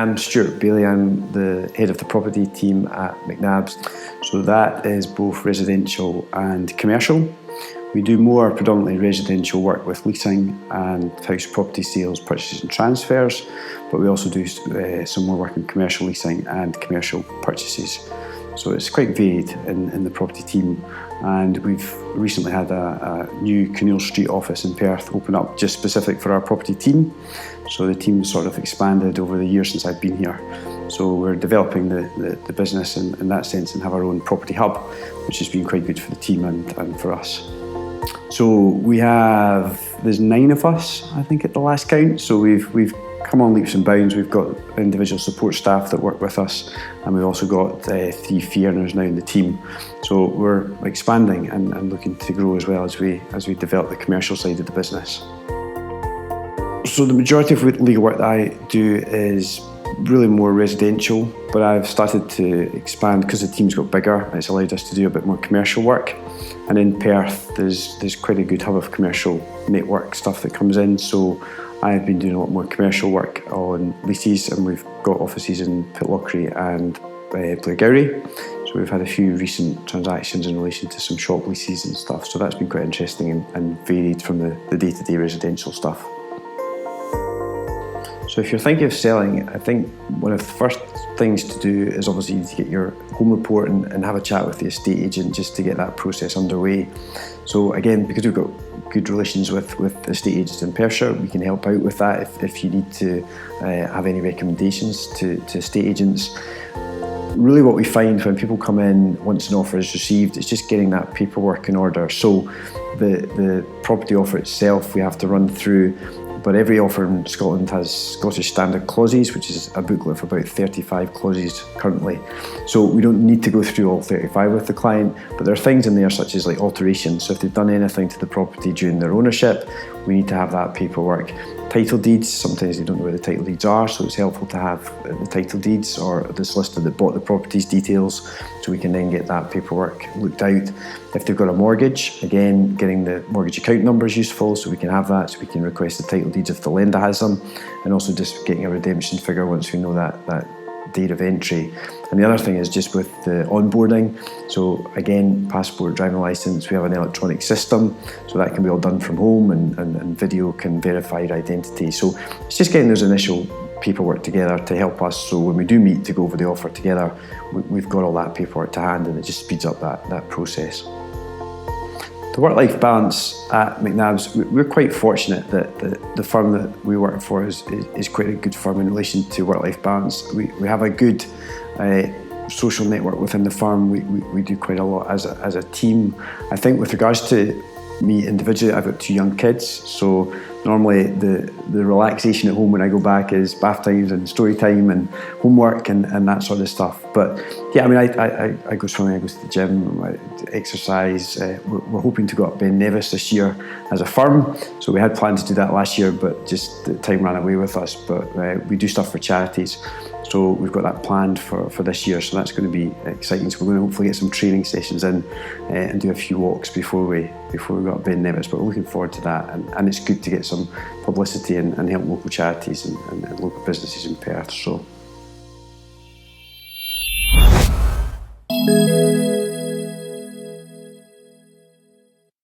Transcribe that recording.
I'm Stewart Baillie. I'm the head of the property team at Macnabs. So that is both residential and commercial. We do more predominantly residential work with leasing and house property sales, purchases and transfers, but we also do some more work in commercial leasing and commercial purchases. So it's quite varied in the property team, and we've recently had a new Canal Street office in Perth open up just specific for our property team. So the team sort of expanded over the years since I've been here. So we're developing the business in that sense and have our own property hub, which has been quite good for the team and for us. So there's 9 of us, I think, at the last count. So we've come on leaps and bounds. We've got individual support staff that work with us, and we've also got 3 fee earners now in the team. So we're expanding and looking to grow as well as we develop the commercial side of the business. So the majority of legal work that I do is really more residential, but I've started to expand because the team's got bigger. It's allowed us to do a bit more commercial work. And in Perth, there's quite a good hub of commercial network stuff that comes in. So I've been doing a lot more commercial work on leases, and we've got offices in Pitlochry and Blairgowrie. So we've had a few recent transactions in relation to some shop leases and stuff. So that's been quite interesting and varied from the day-to-day residential stuff. So if you're thinking of selling, I think one of the first things to do is obviously to get your home report and have a chat with the estate agent just to get that process underway. So again, because we've got good relations with estate agents in Perthshire, we can help out with that if you need to have any recommendations to estate agents. Really what we find when people come in once an offer is received, it's just getting that paperwork in order. So the property offer itself we have to run through, but every offer in Scotland has Scottish Standard Clauses, which is a booklet of about 35 clauses currently. So we don't need to go through all 35 with the client, but there are things in there such as like alterations. So if they've done anything to the property during their ownership, we need to have that paperwork. Title deeds, sometimes they don't know where the title deeds are, so it's helpful to have the title deeds or the solicitor that bought the property's details, so we can then get that paperwork looked out. If they've got a mortgage, again, getting the mortgage account number is useful, so we can have that, so we can request the title deeds if the lender has them, and also just getting a redemption figure once we know that date of entry. And the other thing is just with the onboarding. So again, passport, driving licence, we have an electronic system, so that can be all done from home, and video can verify your identity. So it's just getting those initial paperwork together to help us, so when we do meet to go over the offer together, we've got all that paperwork to hand, and it just speeds up that process. The work-life balance at Macnabs, we're quite fortunate that the firm that we work for is quite a good firm in relation to work-life balance. We have a good social network within the firm. We do quite a lot as a team. I think with regards to me individually, I've got 2 young kids, so normally the relaxation at home when I go back is bath times and story time and homework and that sort of stuff. But yeah, I mean, I go swimming, I go to the gym, I exercise. We're hoping to go up Ben Nevis this year as a firm, so we had planned to do that last year, but just the time ran away with us. But we do stuff for charities, so we've got that planned for this year, so that's going to be exciting. So we're going to hopefully get some training sessions in and do a few walks before we go up Ben Nevis, but we're looking forward to that, and it's good to get some publicity and help local charities and local businesses in Perth. So